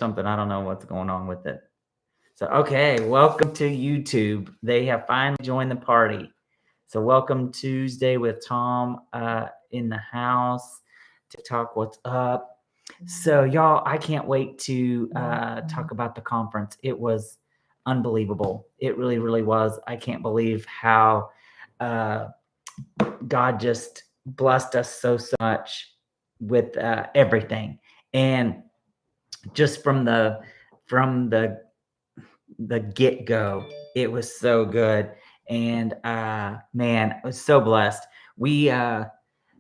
something. I don't know what's going on with it. So, okay, welcome to YouTube. They have finally joined the party. So, welcome Tuesday with Thom in the house to talk what's up. So, y'all, I can't wait to talk about the conference. It was unbelievable. It really, really was. I can't believe how uh, God just blessed us so much with everything. And just from the get go, it was so good. And man, I was so blessed. We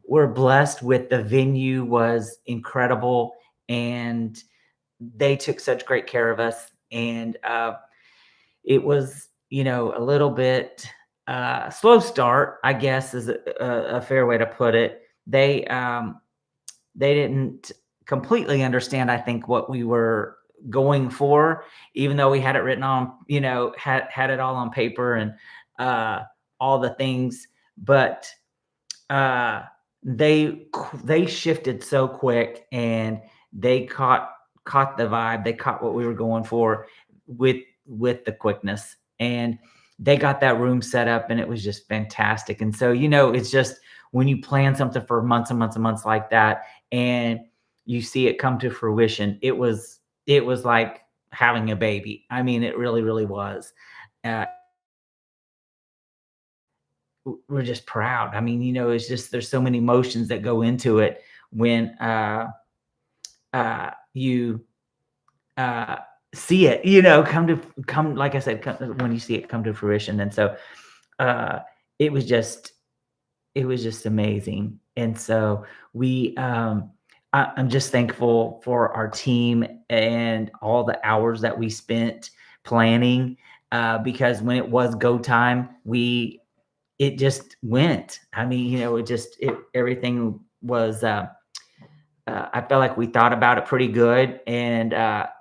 were blessed with the venue was incredible, and they took such great care of us. And it was, a little bit slow start, I guess, is a fair way to put it. They didn't completely understand, I think, what we were going for, even though we had it written on, had it all on paper and uh, all the things. But uh, they shifted so quick, and they caught the vibe. They caught what we were going for with with the quickness, and they got that room set up, and it was just fantastic. And so, it's just when you plan something for months and months and months like that, and you see it come to fruition, it was like having a baby. I mean, it really, really was. We're just proud. I mean, it's just there's so many emotions that go into it when you uh, see it, come like I said, when you see it come to fruition. And so uh, it was just it was just amazing. And so I'm just thankful for our team and all the hours that we spent planning, because when it was go time, it just went. I mean, everything was. I felt like we thought about it pretty good, and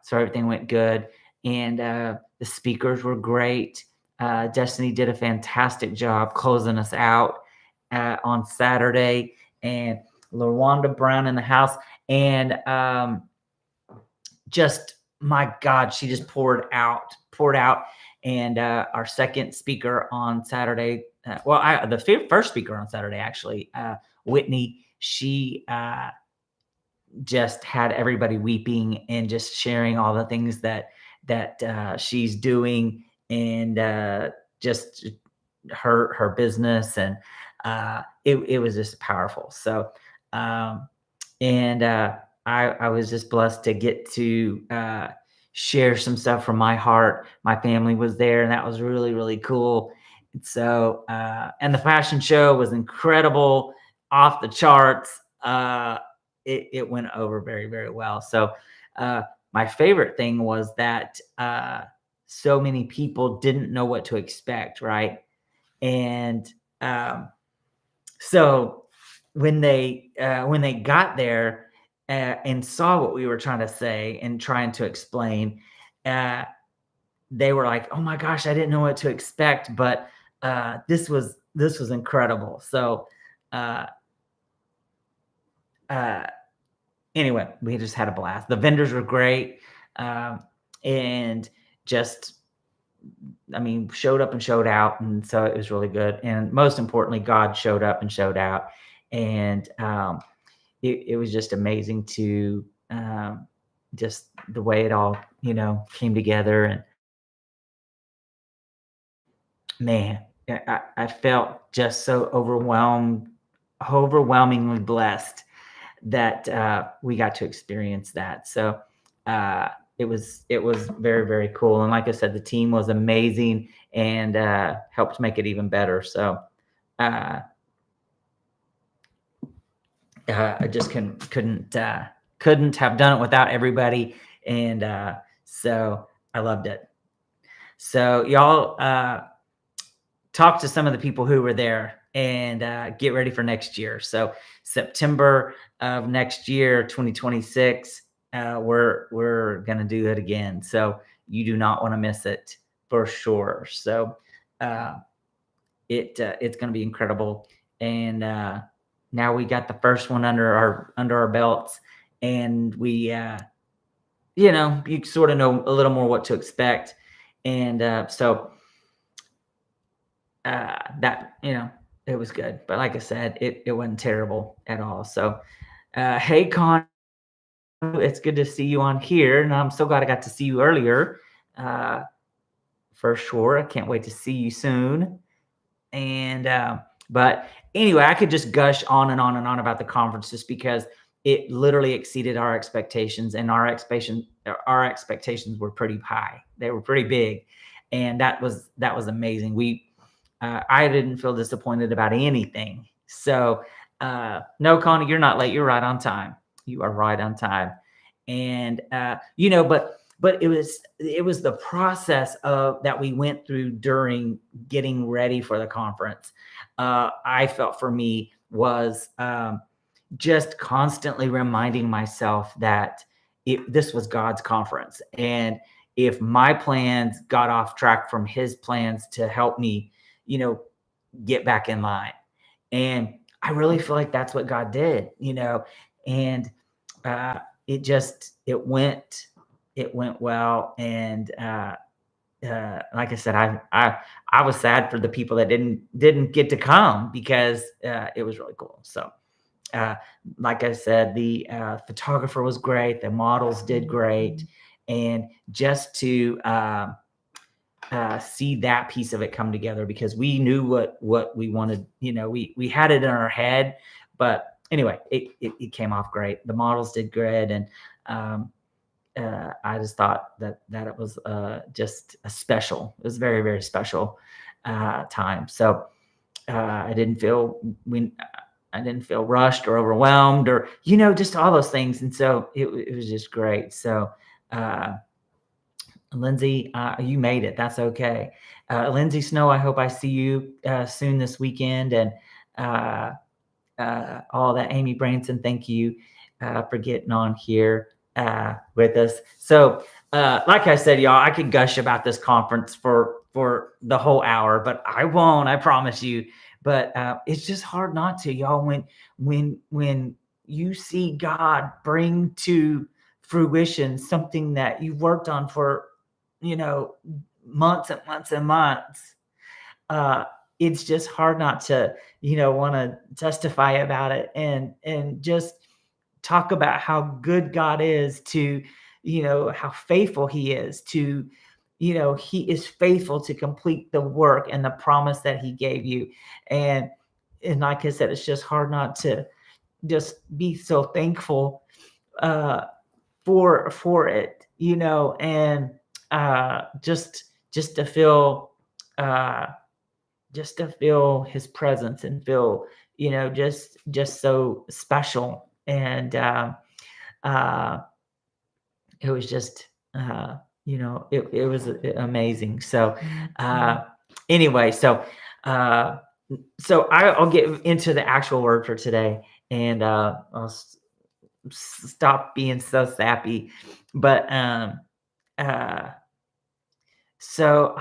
so everything went good. And the speakers were great. Destiny did a fantastic job closing us out on Saturday, and LaWanda Brown in the house, and just my God, she just poured out. And our second speaker on Saturday, the first speaker on Saturday, actually, Whitney, she just had everybody weeping and just sharing all the things that she's doing, and just her business. And it was just powerful. So and I was just blessed to get to share some stuff from my heart. My family was there, and that was really, really cool. And so and the fashion show was incredible, off the charts. It went over very, very well. So my favorite thing was that so many people didn't know what to expect, right? And so when they got there and saw what we were trying to say and trying to explain, uh, they were like, "Oh my gosh, I didn't know what to expect," but this was incredible. So uh, uh, anyway, we just had a blast. The vendors were great, and just, I mean, showed up and showed out, and so it was really good. And most importantly, God showed up and showed out, and it was just amazing to just the way it all came together. And man, I felt just so overwhelmingly blessed that we got to experience that. So it was very, very cool. And like I said, the team was amazing, and helped make it even better. So uh, I just couldn't have done it without everybody. And so I loved it. So y'all talk to some of the people who were there, and get ready for next year. So September of next year, 2026, we're gonna do it again. So you do not want to miss it for sure. So uh, it's gonna be incredible. And now we got the first one under our belts, and you sort of know a little more what to expect. And that, it was good. But like I said, it wasn't terrible at all. So, hey, Con, it's good to see you on here. And I'm so glad I got to see you earlier, uh, for sure. I can't wait to see you soon. And but anyway, I could just gush on and on and on about the conference just because it literally exceeded our expectations, and our expectations were pretty high. They were pretty big, and that was amazing. I didn't feel disappointed about anything. So no, Connie, you're not late. You're right on time. You are right on time. And but it was the process of that we went through during getting ready for the conference. I felt for me was just constantly reminding myself that this was God's conference, and if my plans got off track from His plans to help me, you know, get back in line. And I really feel like that's what God did, and uh, it went well. And like I said, I was sad for the people that didn't get to come, because it was really cool. So uh, like I said, the photographer was great, the models did great, and just to see that piece of it come together, because we knew what we wanted. We had it in our head, but anyway, it came off great. The models did great, and I just thought that it was just a special. It was very, very special time. So I didn't feel rushed or overwhelmed, or just all those things. And so it was just great. So uh, Lindsay, you made it. That's okay. Lindsay Snow, I hope I see you soon this weekend. And uh, all that. Amy Branson, thank you for getting on here with us. So, like I said, y'all, I could gush about this conference for the whole hour, but I won't. I promise you. But it's just hard not to, y'all. When you see God bring to fruition something that you've worked on for, you know, months and months and months, uh, it's just hard not to, want to testify about it, and just talk about how good God is to, how faithful He is to, He is faithful to complete the work and the promise that He gave you. And like I said, it's just hard not to just be so thankful uh, for it, and just to feel. Just to feel His presence and feel, just so special. And uh it was just it was amazing. So anyway, uh I'll get into the actual word for today, and I'll stop being so sappy. But uh so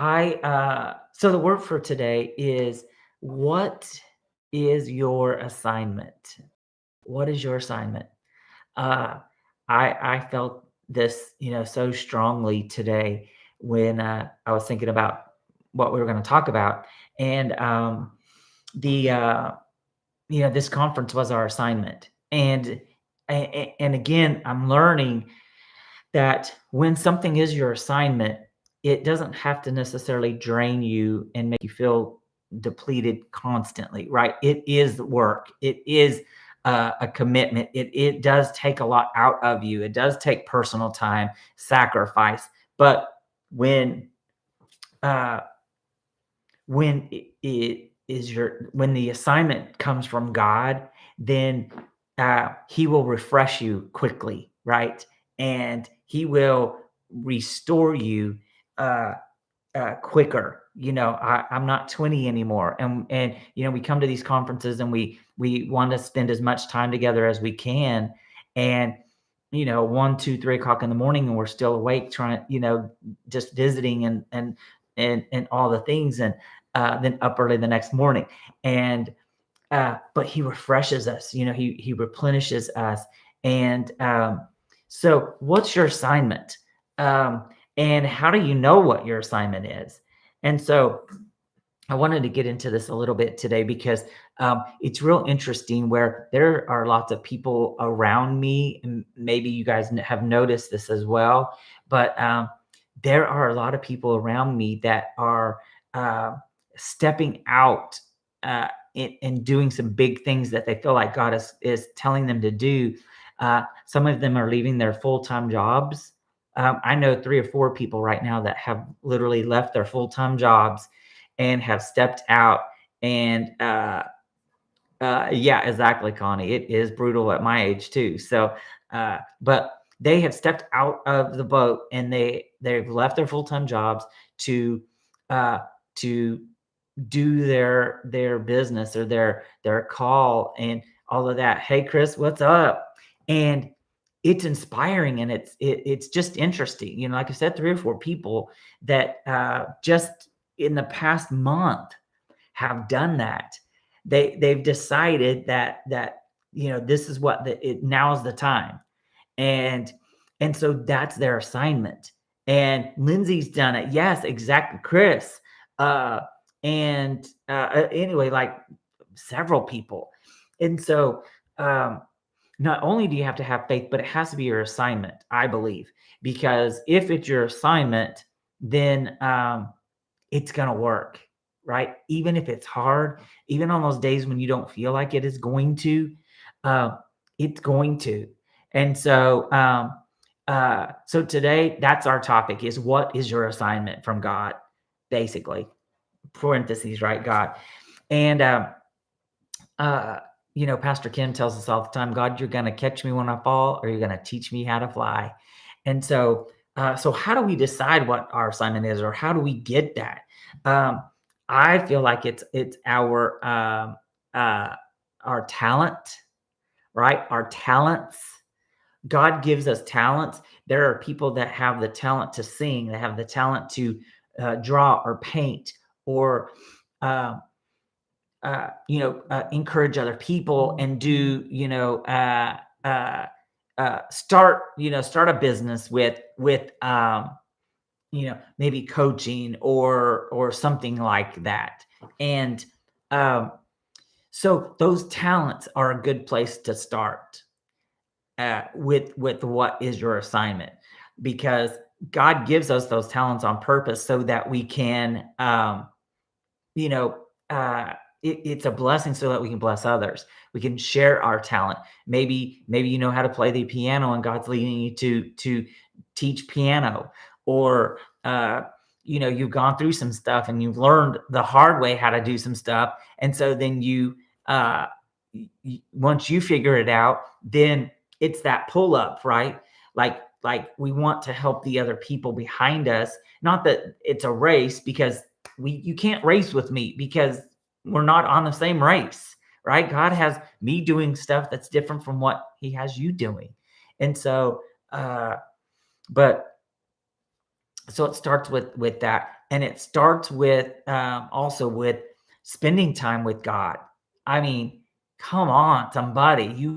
the word for today is, what is your assignment? What is your assignment? Uh, I felt this, so strongly today when I was thinking about what we were going to talk about. And the this conference was our assignment. And again, I'm learning that when something is your assignment, it doesn't have to necessarily drain you and make you feel depleted constantly, right? It is work. It is a commitment. It does take a lot out of you. It does take personal time, sacrifice. But when uh, when the assignment comes from God, then He will refresh you quickly, right? And He will restore you uh, quicker. I'm not 20 anymore, and we come to these conferences, and we want to spend as much time together as we can, and 1, 2, 3 o'clock in the morning, and we're still awake, trying, just visiting and all the things, and then up early the next morning. And but He refreshes us. He replenishes us. And So what's your assignment? Um, and how do you know what your assignment is? And so I wanted to get into this a little bit today because it's real interesting where there are lots of people around me, and maybe you guys have noticed this as well, but there are a lot of people around me that are uh, stepping out and doing some big things that they feel like God is telling them to do. Some of them are leaving their full-time jobs. I know 3 or 4 people right now that have literally left their full-time jobs and have stepped out and yeah, exactly, Connie. It is brutal at my age too. So but they have stepped out of the boat and they've left their full-time jobs to uh to do their business or their call and all of that. Hey Chris, what's up? And it's inspiring and it's just interesting. Like I said, 3 or 4 people that just in the past month have done that. They've decided that this is what now is the time. And and so that's their assignment. And Lindsay's done it. Yes, exactly, Chris. Uh anyway, like several people. And so not only do you have to have faith, but it has to be your assignment, I believe, because if it's your assignment, then it's going to work, right? Even if it's hard, even on those days when you don't feel like it is going to, uh, it's going to. And so today, that's our topic: is what is your assignment from God, basically. Parentheses, right? God. And uh, Pastor Kim tells us all the time, God, you're going to catch me when I fall, or you're going to teach me how to fly. And so how do we decide what our assignment is, or how do we get that? Um, I feel like it's our talent, right? Our talents. God gives us talents. There are people that have the talent to sing, that have the talent to draw or paint, or uh, encourage other people and do, start a business with maybe coaching or something like that. And so those talents are a good place to start with what is your assignment, because God gives us those talents on purpose so that we can, you know, it's a blessing so that we can bless others. We can share our talent. Maybe you know how to play the piano and God's leading you to teach piano, or you've gone through some stuff and you've learned the hard way how to do some stuff, and so then once you figure it out, then it's that pull up, right? Like we want to help the other people behind us. Not that it's a race, because you can't race with me, because we're not on the same race, right? God has me doing stuff that's different from what he has you doing. And so but so it starts with that, and it starts with also with spending time with God. I mean, come on, somebody,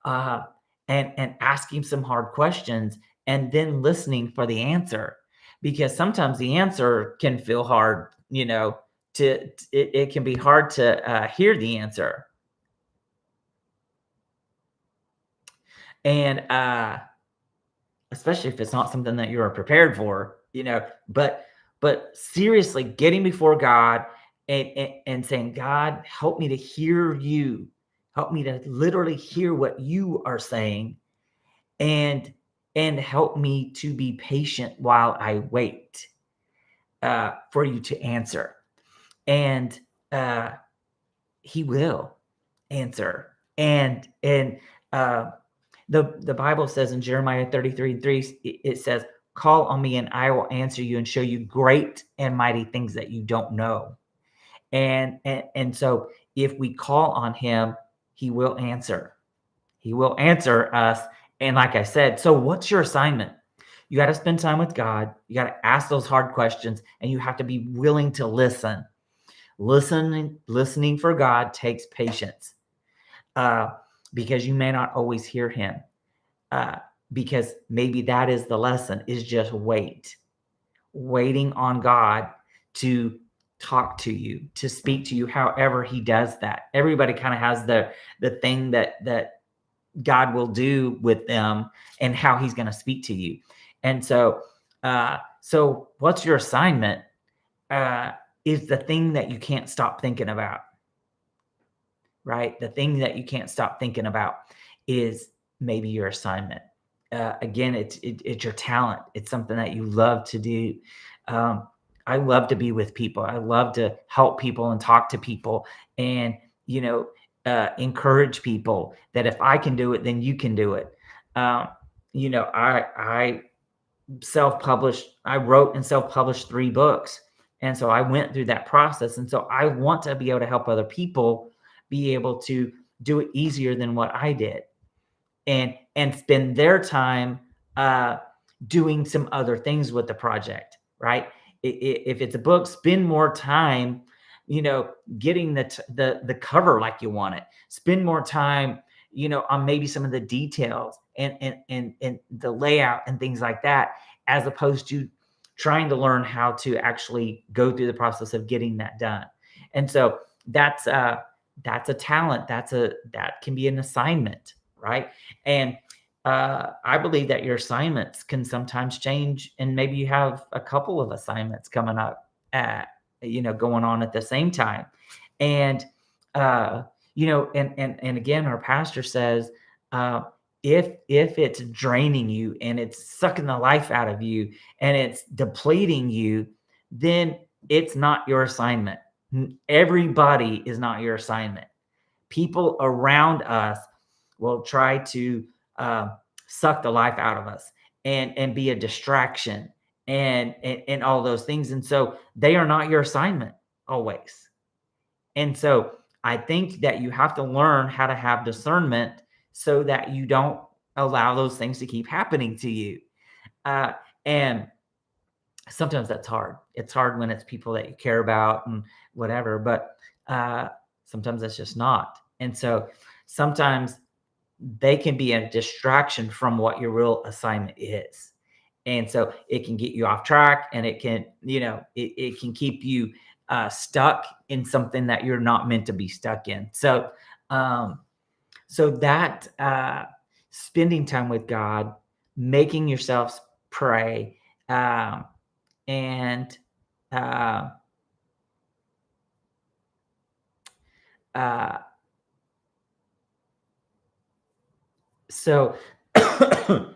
uh, and asking some hard questions, and then listening for the answer, because sometimes the answer can feel hard. It can be hard to hear the answer, and especially if it's not something that you are prepared for. But seriously, getting before God and saying, God, help me to hear you. Help me to literally hear what you are saying, and help me to be patient while I wait for you to answer. And he will answer. And the Bible says in Jeremiah 33:3, it says, call on me and I will answer you and show you great and mighty things that you don't know. And so if we call on him, he will answer. He will answer us. And like I said, so what's your assignment? You got to spend time with God. You got to ask those hard questions, and you have to be willing to listen. Listening for God takes patience. because you may not always hear him. Uh, because maybe that is the lesson, is just waiting on God to talk to you, to speak to you, however he does that. Everybody kind of has the thing that God will do with them and how he's going to speak to you. And so what's your assignment? Is the thing that you can't stop thinking about, right? The thing that you can't stop thinking about is maybe your assignment. Again, it's your talent. It's something that you love to do. Um, I love to be with people. I love to help people and talk to people, and you know, encourage people that if I can do it, then you can do it. Um, I self-published. I wrote and self-published 3 books, and so I went through that process. And so I want to be able to help other people be able to do it easier than what I did, and spend their time uh, doing some other things with the project, right? If it's a book, spend more time, getting the cover like you want it. Spend more time, on maybe some of the details and the layout and things like that, as opposed to trying to learn how to actually go through the process of getting that done. And so that's a talent. That can be an assignment, right? And I believe that your assignments can sometimes change, and maybe you have a couple of assignments coming up going on at the same time. And and again, our pastor says, uh, if it's draining you and it's sucking the life out of you and it's depleting you, then it's not your assignment. Everybody is not your assignment. People around us will try to uh, suck the life out of us and be a distraction and all those things. And so they are not your assignment always. And so I think that you have to learn how to have discernment so that you don't allow those things to keep happening to you. And sometimes that's hard. It's hard when it's people that you care about and whatever, but sometimes that's just not. And so sometimes they can be a distraction from what your real assignment is. And so it can get you off track, and it can, it can keep you stuck in something that you're not meant to be stuck in. So, that spending time with God, making yourselves pray, and uh, uh, so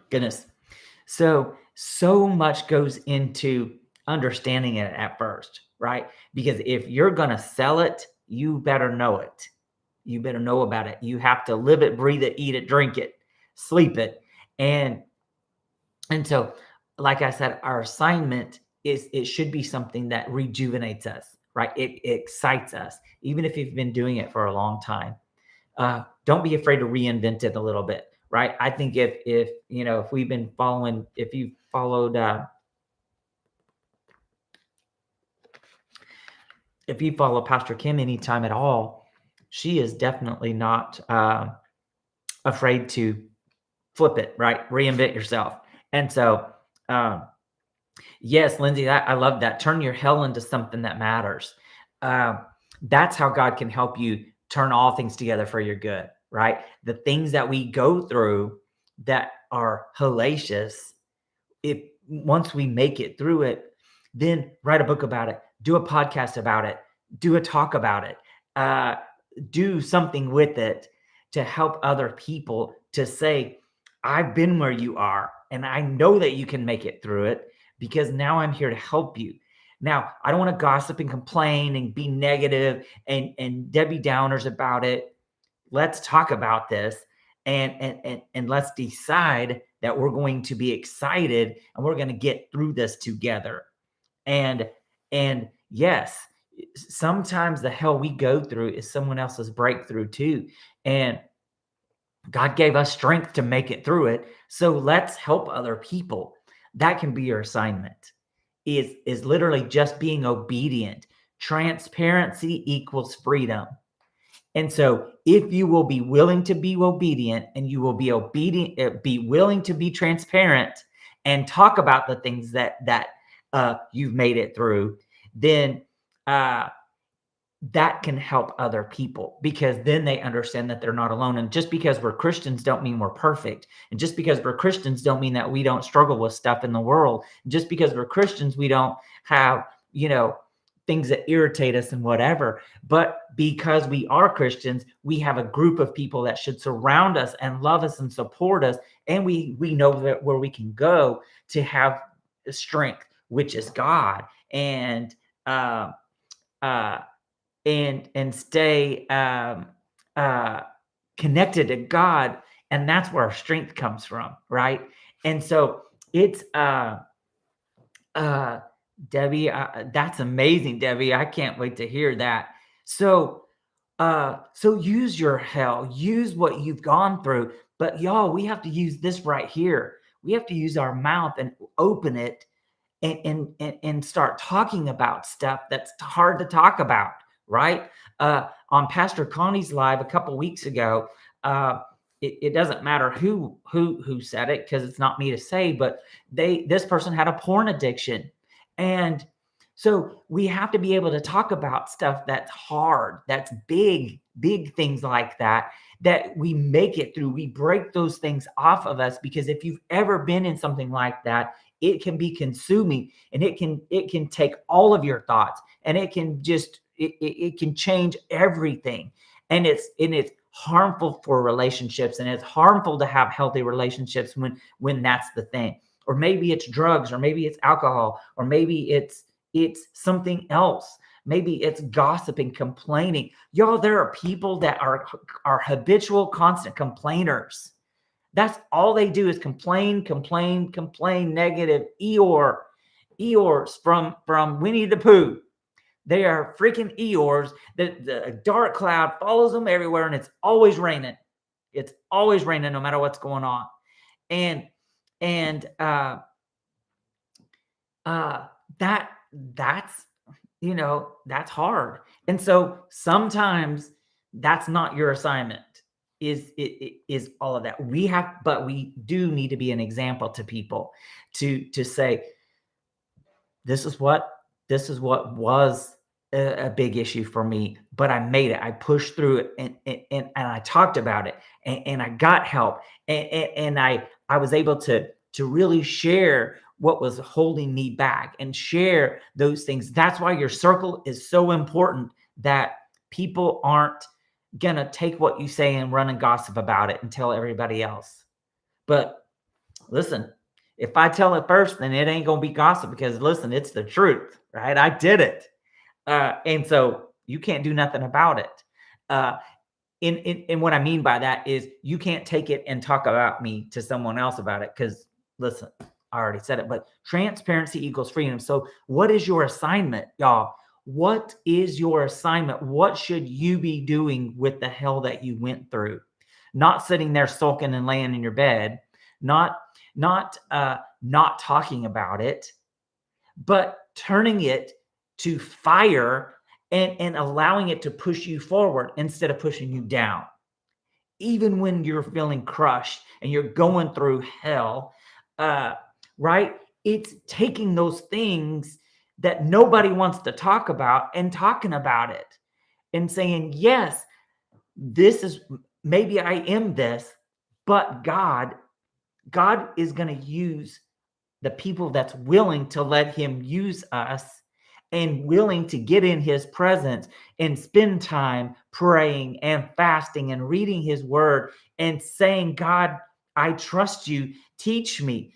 goodness, so much goes into understanding it at first, right? Because if you're going to sell it, you better know it. You better know about it. You have to live it, breathe it, eat it, drink it, sleep it. And so, like I said, our assignment is, it should be something that rejuvenates us, right? It excites us, even if you've been doing it for a long time. Don't be afraid to reinvent it a little bit, right? I think if we've been following, if you followed, if you follow Pastor Kim anytime at all, she is definitely not afraid to flip it, right? Reinvent yourself. And so, yes, Lindsay, I love that. Turn your hell into something that matters. That's how God can help you turn all things together for your good, right? The things that we go through that are hellacious, if once we make it through it, then write a book about it, do a podcast about it, do a talk about it, do something with it to help other people, to say, I've been where you are, and I know that you can make it through it, because now I'm here to help you. Now, I don't want to gossip and complain and be negative and Debbie Downers about it. Let's talk about this, and let's decide that we're going to be excited and we're going to get through this together. And yes, sometimes the hell we go through is someone else's breakthrough too. And God gave us strength to make it through it. So let's help other people. That can be your assignment. Is literally just being obedient. Transparency equals freedom. And so if you will be willing to be obedient, and you will be obedient, be willing to be transparent and talk about the things that you've made it through, then uh, that can help other people, because then they understand that they're not alone. And just because we're Christians don't mean we're perfect. And just because we're Christians don't mean that we don't struggle with stuff in the world. Just because we're Christians, we don't have, things that irritate us and whatever. But because we are Christians, we have a group of people that should surround us and love us and support us. And we know that where we can go to have strength, which is God. And uh, uh, and stay uh, connected to God, and that's where our strength comes from, right? And so it's uh, Debbie, that's amazing, Debbie. I can't wait to hear that. So so use your hell, use what you've gone through, but y'all, we have to use this right here. We have to use our mouth and open it and start talking about stuff that's hard to talk about, right? On Pastor Connie's live a couple weeks ago, uh, it doesn't matter who said it, because it's not me to say, but this person had a porn addiction, and so we have to be able to talk about stuff that's hard, that's big things like that, that we make it through. We break those things off of us, because if you've ever been in something like that, it can be consuming, and it can take all of your thoughts, and it can just it can change everything. And it's harmful for relationships, and it's harmful to have healthy relationships when that's the thing. Or maybe it's drugs, or maybe it's alcohol, or maybe it's something else. Maybe it's gossiping, complaining. Y'all, there are people that are habitual, constant complainers. That's all they do, is complain, complain, complain, negative. Eeyores from Winnie the Pooh. They are freaking Eeyores. The dark cloud follows them everywhere, and it's always raining. It's always raining, no matter what's going on. And uh, that's that's hard. And so sometimes that's not your assignment. Is all of that. But we do need to be an example to people, to say, this is what was a big issue for me, but I made it. I pushed through it, and I talked about it, and I got help, and I was able to really share what was holding me back, and share those things. That's why your circle is so important, that people aren't gonna take what you say and run and gossip about it and tell everybody else. But listen, if I tell it first, then it ain't gonna be gossip, because listen, it's the truth, right? I did it. And so you can't do nothing about it. And what I mean by that is, you can't take it and talk about me to someone else about it, because listen, I already said it, but transparency equals freedom. So what is your assignment, y'all? What is your assignment? What should you be doing with the hell that you went through? Not sitting there sulking and laying in your bed, not talking about it, but turning it to fire, and allowing it to push you forward instead of pushing you down. Even when you're feeling crushed and you're going through hell, right? It's taking those things that nobody wants to talk about, and talking about it, and saying, yes, this is, maybe I am this, but God is going to use the people that's willing to let him use us, and willing to get in his presence and spend time praying and fasting and reading his word, and saying, God, I trust you. Teach me,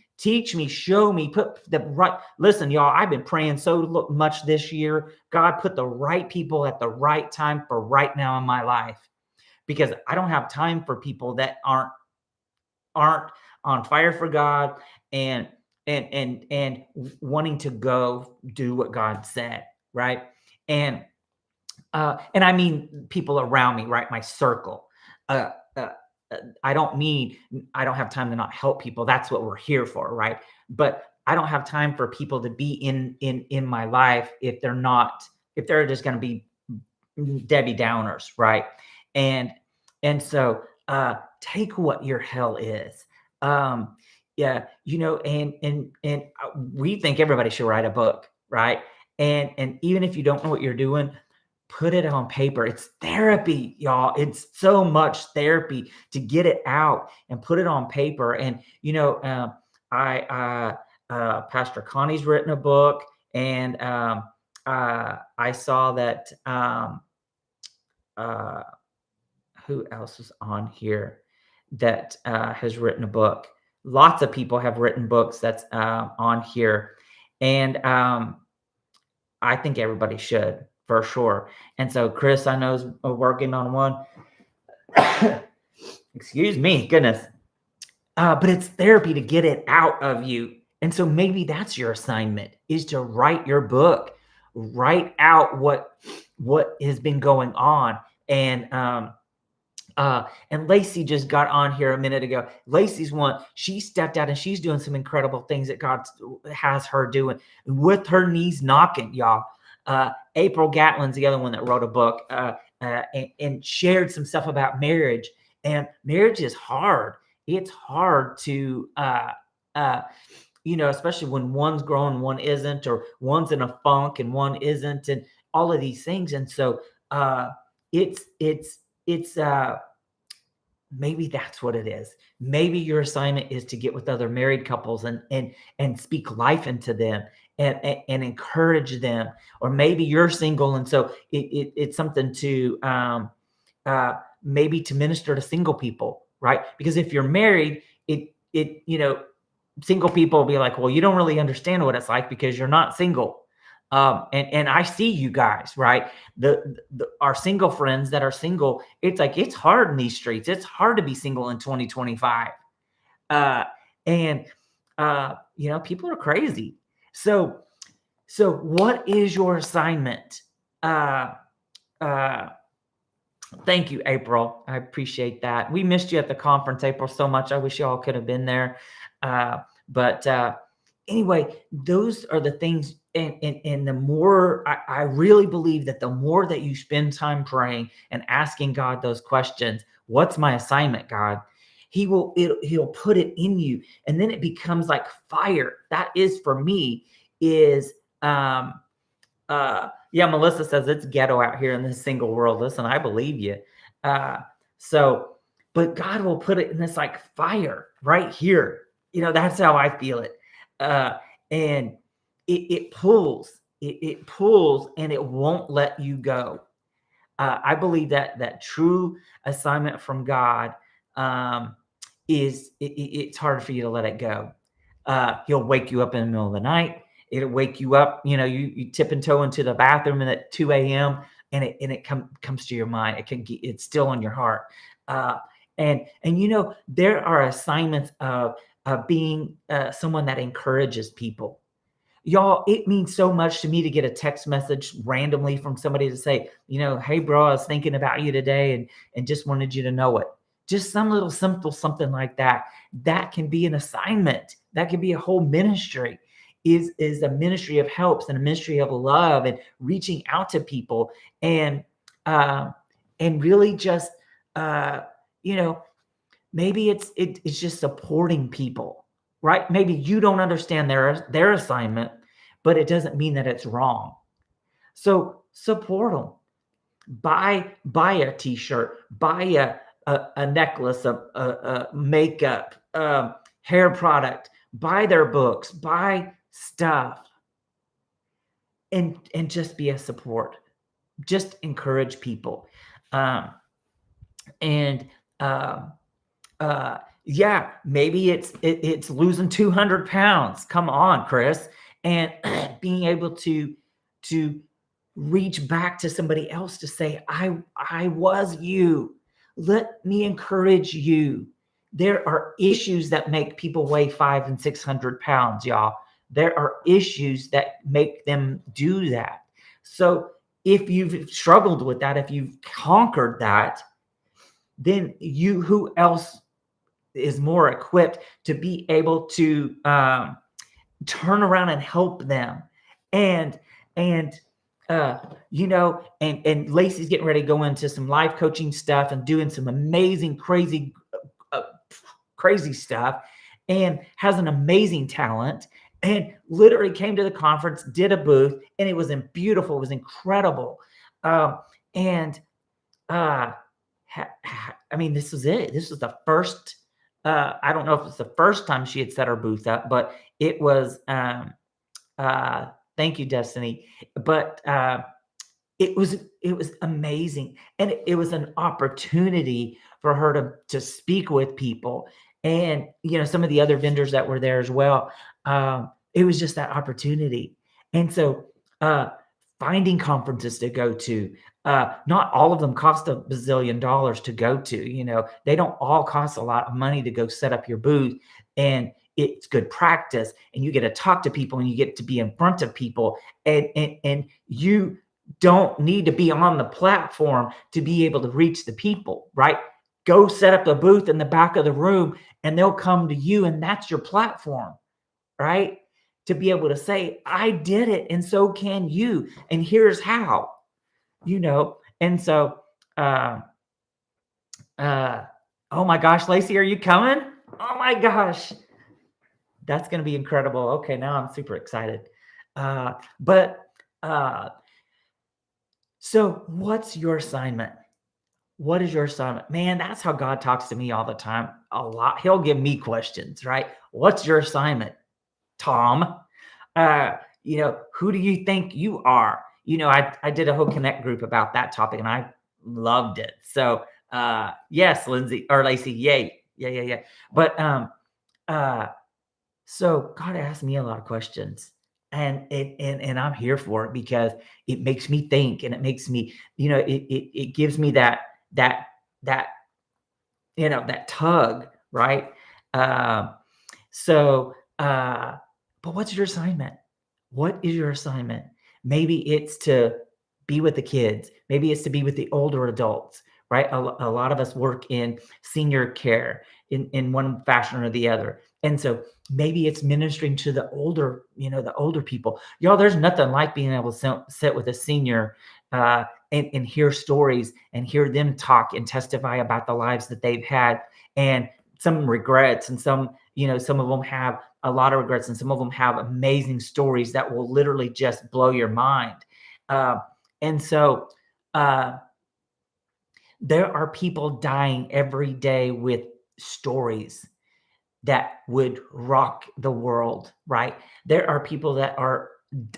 show me, put the right. Listen, y'all, I've been praying so much this year. God, put the right people at the right time for right now in my life, because I don't have time for people that aren't on fire for God, and wanting to go do what God said, right? And I mean people around me, right? My circle. Uh, uh, I don't mean I don't have time to not help people. That's what we're here for, right? But I don't have time for people to be in my life if they're just going to be Debbie Downers, right? And so take what your hell is. Um, yeah, we think everybody should write a book, right? And even if you don't know what you're doing, put it on paper. It's therapy, y'all. It's so much therapy to get it out and put it on paper. And I Pastor Connie's written a book, and I saw that uh, who else is on here that has written a book. Lots of people have written books that's on here, and I think everybody should for sure. And so Chris, I know, is working on one. Excuse me, goodness. But it's therapy to get it out of you. And so maybe that's your assignment, is to write your book, write out what has been going on. And Lacey just got on here a minute ago. Lacey's one, she stepped out and she's doing some incredible things that God has her doing with her knees knocking, y'all. April Gatlin's the other one that wrote a book and shared some stuff about marriage. And marriage is hard. It's hard to, especially when one's growing, one isn't, or one's in a funk and one isn't, and all of these things. And so it's maybe that's what it is. Maybe your assignment is to get with other married couples and speak life into them and encourage them. Or maybe you're single, and so it's something to maybe to minister to single people, right? Because if you're married, single people will be like, well, you don't really understand what it's like because you're not single. And I see you guys, right? Our single friends that are single, it's like, it's hard in these streets. It's hard to be single in 2025. People are crazy. So what is your assignment? Thank you, April. I appreciate that. We missed you at the conference, April, so much. I wish y'all could have been there. But anyway, those are the things. And the more I really believe that the more that you spend time praying and asking God those questions, what's my assignment, God? He'll put it in you, and then it becomes like fire. That is, for me, is Melissa says it's ghetto out here in this single world. Listen, I believe you. But God will put it in this like fire right here. That's how I feel it. And it pulls, it pulls, and it won't let you go. I believe that true assignment from God it's hard for you to let it go. He'll wake you up in the middle of the night. It'll wake you up. You tip and toe into the bathroom at 2 a.m. and it comes to your mind. It's still on your heart. And there are assignments of being someone that encourages people. Y'all, it means so much to me to get a text message randomly from somebody to say, hey, bro, I was thinking about you today and just wanted you to know it. Just some little simple something like that. That can be an assignment. That can be a whole ministry. Is a ministry of helps and a ministry of love and reaching out to people and really just maybe it's just supporting people, right? Maybe you don't understand their assignment, but it doesn't mean that it's wrong. So support them. Buy a t-shirt, buy a necklace, a makeup, hair product, buy their books, buy stuff, and just be a support. Just encourage people. Maybe it's losing 200 pounds. Come on, Chris. And being able to reach back to somebody else to say, I was you. Let me encourage you. There are issues that make people weigh 500 and 600 pounds, y'all. There are issues that make them do that. So if you've struggled with that, if you've conquered that, then who else is more equipped to be able to turn around and help them and uh, and Lacey's getting ready to go into some life coaching stuff and doing some amazing, uh, crazy stuff, and has an amazing talent. And literally came to the conference, did a booth, and it was beautiful. It was incredible. And I mean, this was it. This was the first. I don't know if it's the first time she had set her booth up, but it was. Uh, Thank you, Destiny. But it was amazing, and it was an opportunity for her to speak with people, and some of the other vendors that were there as well. It was just that opportunity. And so finding conferences to go to, not all of them cost a bazillion dollars to go to. They don't all cost a lot of money to go set up your booth, and it's good practice, and you get to talk to people, and you get to be in front of people, and you don't need to be on the platform to be able to reach the people, right? Go set up a booth in the back of the room, and they'll come to you, and that's your platform, right? To be able to say, I did it, and so can you, and here's how. And so oh my gosh, Lacey, are you coming? Oh my gosh, that's going to be incredible. Okay, now I'm super excited. But so what's your assignment? What is your assignment? Man, that's how God talks to me all the time. A lot. He'll give me questions, right? What's your assignment, Thom? Who do you think you are? I did a whole connect group about that topic, and I loved it. So yes, Lindsay or Lacey, yay. Yeah. But so God asked me a lot of questions, and I'm here for it because it makes me think, and it makes me, it gives me that that that tug, right? Um, so, but what's your assignment? What is your assignment? Maybe it's to be with the kids. Maybe it's to be with the older adults, right? A lot of us work in senior care in one fashion or the other. And so maybe it's ministering to the older people. Y'all, there's nothing like being able to sit with a senior and hear stories and hear them talk and testify about the lives that they've had, and some regrets, and some of them have a lot of regrets, and some of them have amazing stories that will literally just blow your mind. And so there are people dying every day with stories that would rock the world, right? There are people that are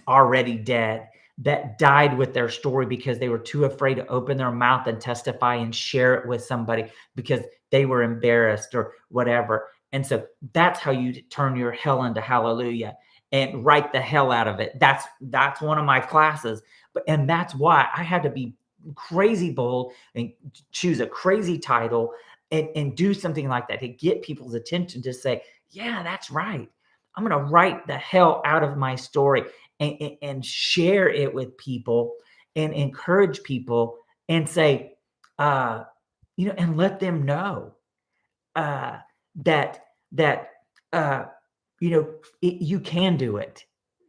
already dead that died with their story because they were too afraid to open their mouth and testify and share it with somebody because they were embarrassed or whatever. And so that's how you turn your hell into hallelujah and write the hell out of it. That's one of my classes. And that's why I had to be crazy bold and choose a crazy title and do something like that to get people's attention, to say, yeah, that's right. I'm going to write the hell out of my story and share it with people and encourage people and say, and let them know uh, that uh, you can do it,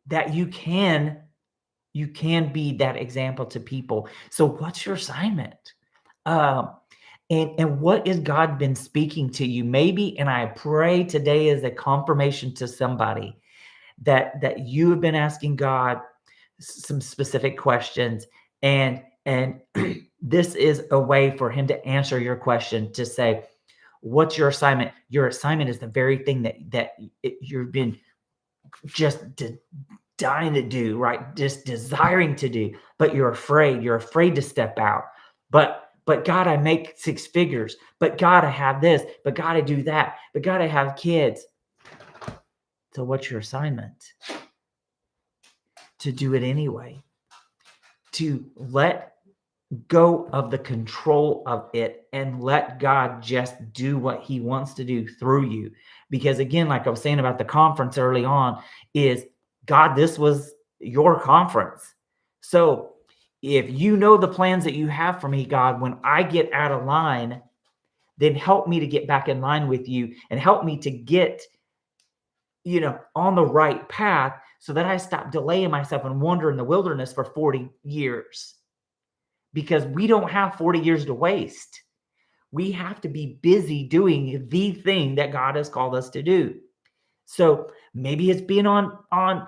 that you can be that example to people. So what's your assignment? Um, and what has God been speaking to you? Maybe, and I pray today is a confirmation to somebody that you have been asking God some specific questions, and this is a way for him to answer your question, to say, what's your assignment? Your assignment is the very thing that you've been just dying to do, right? Just desiring to do, but you're afraid to step out. But God, I make six figures, but God, I have this, but God, I do that, but God, I have kids. So what's your assignment? To do it anyway, to let go of the control of it and let God just do what he wants to do through you. Because again, like I was saying about the conference early on, is God, this was your conference. So if you know the plans that you have for me, God, when I get out of line, then help me to get back in line with you and help me to get, on the right path, so that I stop delaying myself and wander in the wilderness for 40 years, because we don't have 40 years to waste. We have to be busy doing the thing that God has called us to do. So maybe it's being on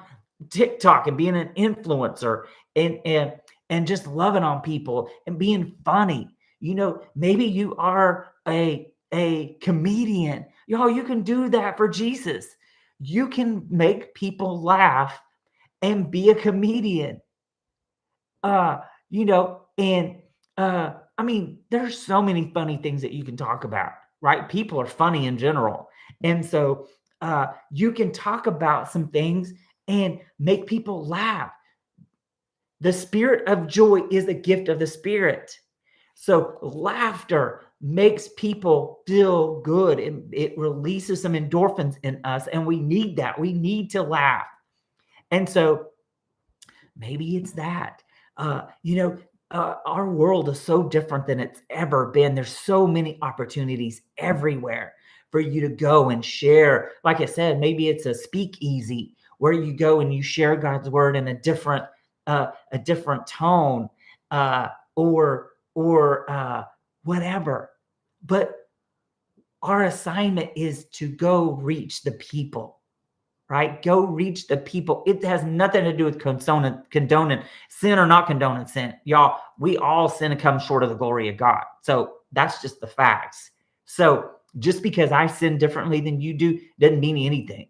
TikTok and being an influencer, and just loving on people and being funny. Maybe you are a comedian. You can do that for Jesus. You can make people laugh and be a comedian. And I mean, there's so many funny things that you can talk about, right? People are funny in general. And so you can talk about some things and make people laugh. The spirit of joy is a gift of the Spirit. So laughter makes people feel good, and it releases some endorphins in us, and we need that. We need to laugh. And so maybe it's that. Our world is so different than it's ever been. There's so many opportunities everywhere for you to go and share. Like I said, maybe it's a speakeasy where you go and you share God's word in a different tone, or whatever. But our assignment is to go reach the people. Right? Go reach the people. It has nothing to do with condoning sin or not condoning sin. Y'all, we all sin and come short of the glory of God. So that's just the facts. So just because I sin differently than you do doesn't mean anything.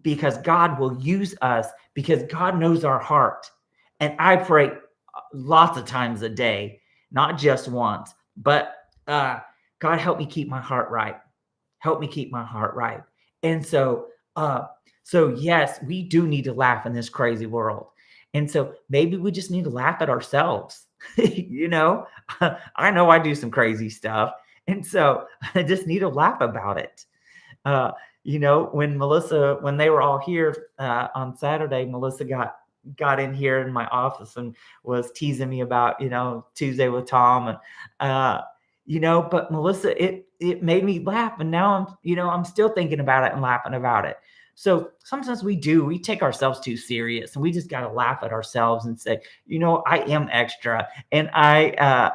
Because God will use us, because God knows our heart. And I pray lots of times a day, not just once, but God, help me keep my heart right. Help me keep my heart right. And so yes, we do need to laugh in this crazy world. And so maybe we just need to laugh at ourselves. I know I do some crazy stuff. And so I just need to laugh about it. When they were all here on Saturday, Melissa got in here in my office and was teasing me about, Tuesday with Thom. And, but Melissa, it made me laugh. And now I'm still thinking about it and laughing about it. So sometimes we take ourselves too serious, and we just got to laugh at ourselves and say, I am extra, and I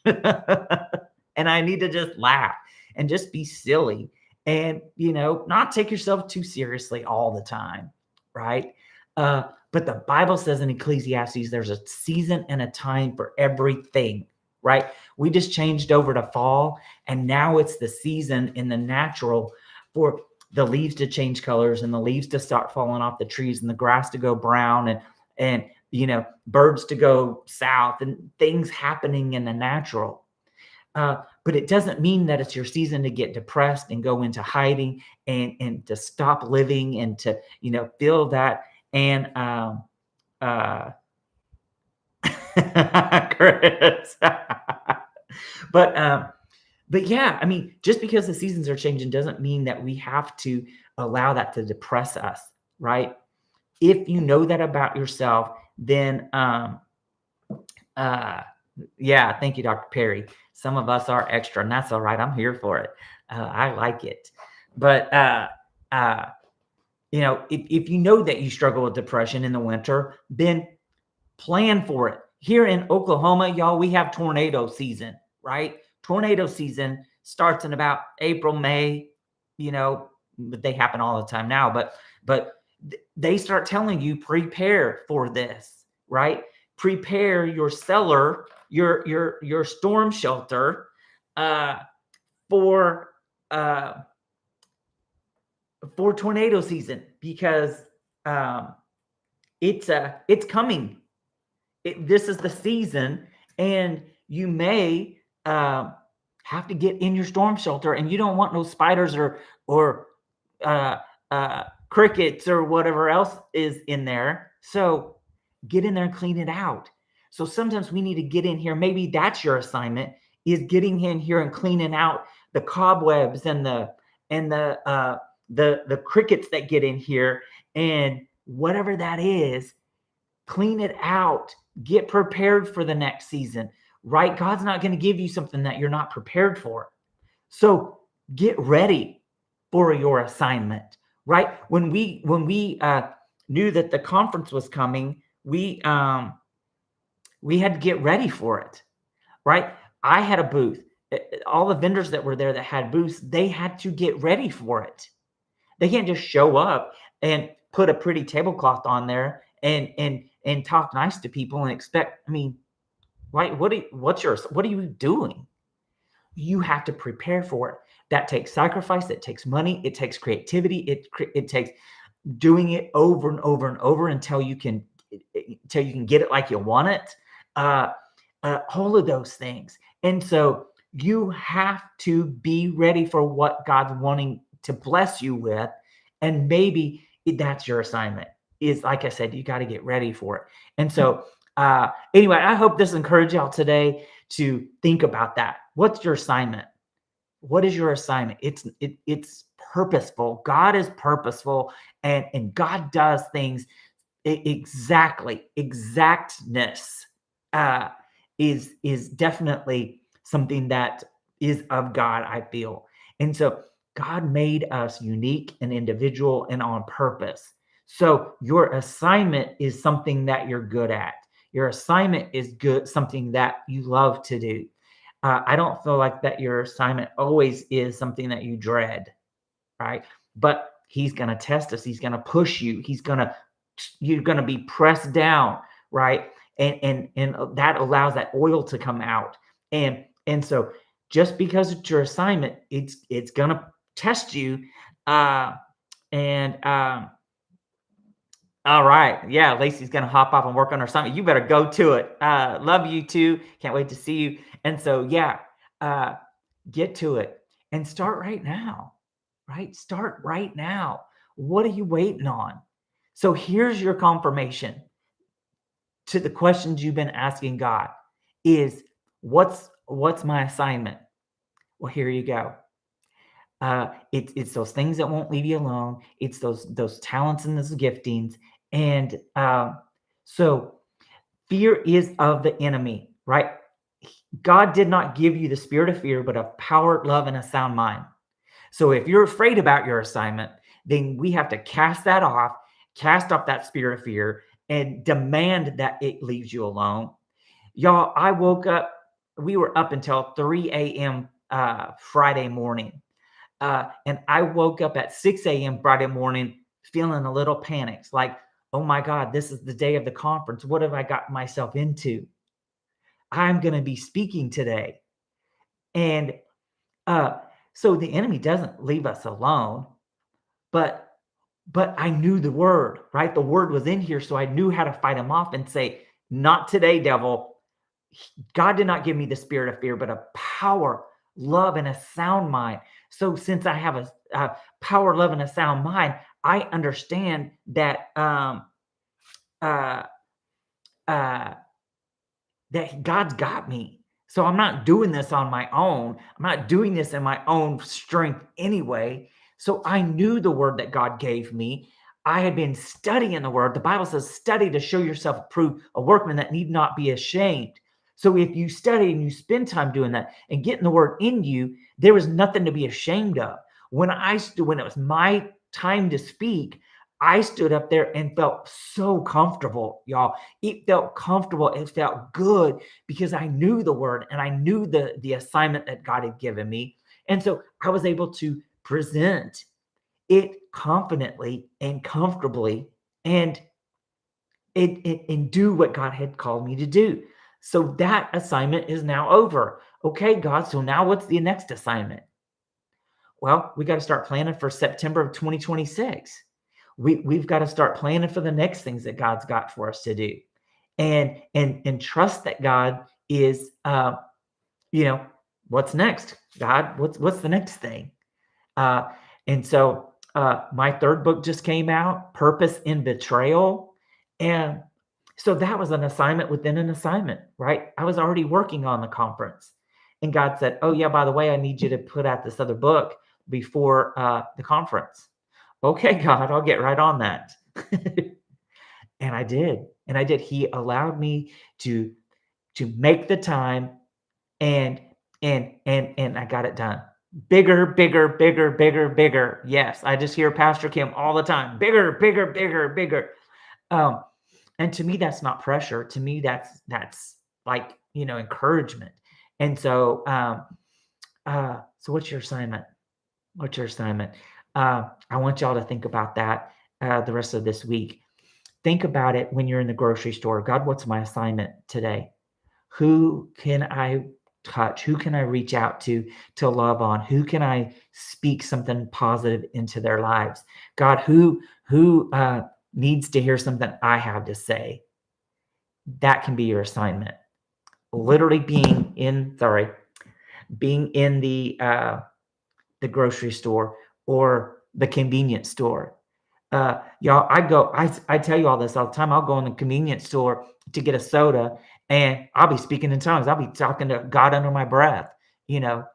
and I need to just laugh and just be silly, and, not take yourself too seriously all the time. Right. But the Bible says in Ecclesiastes, there's a season and a time for everything. Right. We just changed over to fall, and now it's the season in the natural for the leaves to change colors, and the leaves to start falling off the trees, and the grass to go brown, and birds to go south, and things happening in the natural. But it doesn't mean that it's your season to get depressed and go into hiding and to stop living and to, feel that. And Chris. But yeah, I mean, just because the seasons are changing doesn't mean that we have to allow that to depress us, right? If you know that about yourself, then yeah, thank you, Dr. Perry. Some of us are extra, and that's all right. I'm here for it. I like it. But if you know that you struggle with depression in the winter, then plan for it. Here in Oklahoma, y'all, we have tornado season, right? Tornado season starts in about April, May, but they happen all the time now. But they start telling you, prepare for this, right? Prepare your cellar, your storm shelter for tornado season, because it's coming. This is the season, and you may have to get in your storm shelter, and you don't want no spiders or crickets or whatever else is in there. So get in there and clean it out. So sometimes we need to get in here. Maybe that's your assignment, is getting in here and cleaning out the cobwebs and the crickets that get in here, and whatever that is, clean it out. Get prepared for the next season, right? God's not going to give you something that you're not prepared for. So get ready for your assignment. right? When we knew that the conference was coming, we had to get ready for it, right? I had a booth. All the vendors that were there that had booths, they had to get ready for it. They can't just show up and put a pretty tablecloth on there and talk nice to people and expect. I mean, right? What are you doing? You have to prepare for it. That takes sacrifice. It takes money. It takes creativity. It takes doing it over and over and over until you can get it like you want it. Uh, all of those things. And so you have to be ready for what God's wanting to bless you with. And maybe that's your assignment. Is like I said, you got to get ready for it. And so, anyway, I hope this encouraged y'all today to think about that. What's your assignment? What is your assignment? It's purposeful. God is purposeful, and God does things exactness uh, is definitely something that is of God, I feel. And so God made us unique and individual and on purpose. So your assignment is something that you're good at. Your assignment is good, something that you love to do. I don't feel like that your assignment always is something that you dread, right? But he's going to test us. He's going to push you. You're going to be pressed down, right? And that allows that oil to come out. And so just because it's your assignment, it's going to test you. And all right. Yeah, Lacey's going to hop off and work on her assignment. You better go to it. Love you too. Can't wait to see you. And so, yeah, get to it and start right now, right? Start right now. What are you waiting on? So here's your confirmation to the questions you've been asking God is what's my assignment? Well, here you go. It's those things that won't leave you alone. It's those talents and those giftings. And so fear is of the enemy, right? God did not give you the spirit of fear, but of power, love, and a sound mind. So if you're afraid about your assignment, then we have to cast off that spirit of fear and demand that it leaves you alone. Y'all, I woke up, we were up until 3 a.m. Friday morning. And I woke up at 6 a.m. Friday morning feeling a little panicked, like, oh my God, this is the day of the conference. What have I got myself into? I'm going to be speaking today. And so the enemy doesn't leave us alone, but I knew the word, right? The word was in here, so I knew how to fight him off and say, not today, devil. God did not give me the spirit of fear, but a power, love, and a sound mind. So since I have a power, love, and a sound mind, I understand that that God's got me. So I'm not doing this on my own. I'm not doing this in my own strength anyway. So I knew the word that God gave me. I had been studying the word. The Bible says, study to show yourself approved, a workman that need not be ashamed. So if you study and you spend time doing that and getting the word in you, there was nothing to be ashamed of. When it was my time to speak, I stood up there and felt so comfortable, y'all. It felt comfortable. It felt good because I knew the word and I knew the assignment that God had given me. And so I was able to present it confidently and comfortably and do what God had called me to do. So that assignment is now over. Okay, God, so now what's the next assignment? Well, we got to start planning for September of 2026. We've got to start planning for the next things that God's got for us to do, and trust that God is, what's next? God, what's the next thing? And so my third book just came out, Purpose in Betrayal, and so that was an assignment within an assignment, right? I was already working on the conference, and God said, "Oh yeah, by the way, I need you to put out this other book before the conference." Okay, God, I'll get right on that. And I did. And I did. He allowed me to make the time and I got it done. Bigger, bigger, bigger, bigger, bigger. Yes, I just hear Pastor Kim all the time. Bigger, bigger, bigger, bigger. Um, and to me, that's not pressure. To me, that's like, encouragement. And so, so what's your assignment? What's your assignment? I want y'all to think about that the rest of this week. Think about it when you're in the grocery store. God, what's my assignment today? Who can I touch? Who can I reach out to love on? Who can I speak something positive into their lives? God, who needs to hear something I have to say? That can be your assignment. Literally being in the grocery store or the convenience store. Y'all, I tell you all this all the time. I'll go in the convenience store to get a soda, and I'll be speaking in tongues. I'll be talking to God under my breath. God,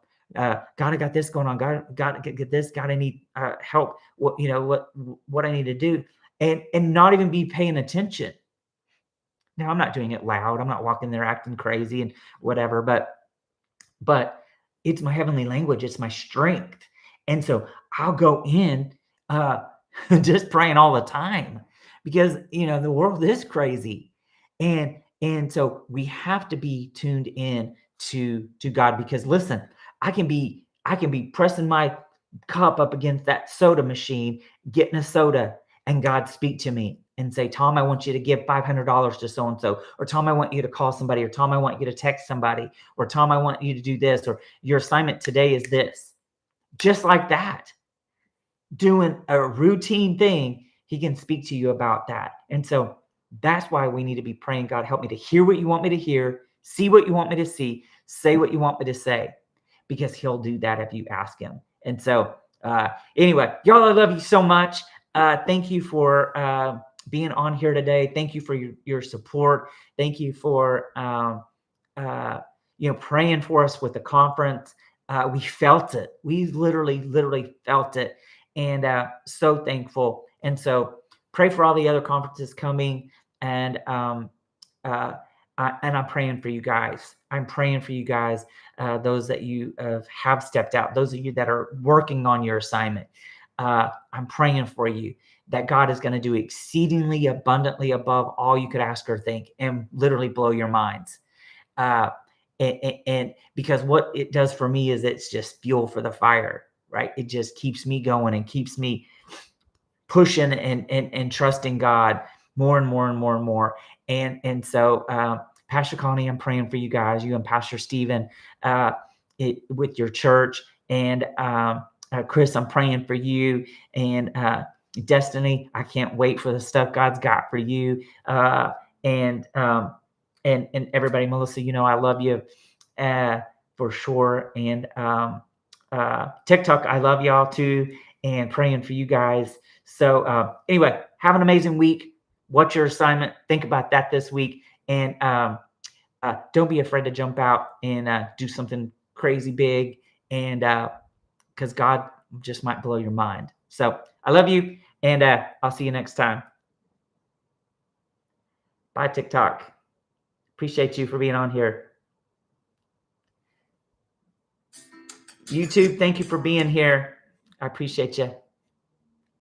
I got this going on. God, get this. God, I need help. What I need to do, and not even be paying attention. Now, I'm not doing it loud. I'm not walking there acting crazy and whatever, but it's my heavenly language. It's my strength. And so I'll go in just praying all the time because, the world is crazy. And so we have to be tuned in to God, because listen, I can be pressing my cup up against that soda machine, getting a soda, and God speak to me and say, Thom, I want you to give $500 to so-and-so, or Thom, I want you to call somebody, or Thom, I want you to text somebody, or Thom, I want you to do this, or your assignment today is this. Just like that, doing a routine thing, he can speak to you about that. And so that's why we need to be praying, God, help me to hear what you want me to hear, see what you want me to see, say what you want me to say, because he'll do that if you ask him. And so anyway, y'all, I love you so much. Thank you for being on here today. Thank you for your support. Thank you for praying for us with the conference. We felt it. We literally felt it, and so thankful. And so pray for all the other conferences coming, and I'm praying for you guys. I'm praying for you guys, those that you have stepped out, those of you that are working on your assignment. I'm praying for you that God is going to do exceedingly abundantly above all you could ask or think, and literally blow your minds. And because what it does for me is it's just fuel for the fire, right? It just keeps me going and keeps me pushing and trusting God more and more and more and more. And so, Pastor Connie, I'm praying for you guys, you and Pastor Stephen, with your church. And Chris, I'm praying for you. And Destiny, I can't wait for the stuff God's got for you. And everybody, Melissa, I love you for sure. And TikTok, I love y'all too, and praying for you guys. So anyway, have an amazing week. What's your assignment? Think about that this week. And don't be afraid to jump out and do something crazy big, and because God just might blow your mind. So I love you, and I'll see you next time. Bye, TikTok. Appreciate you for being on here. YouTube, thank you for being here. I appreciate you.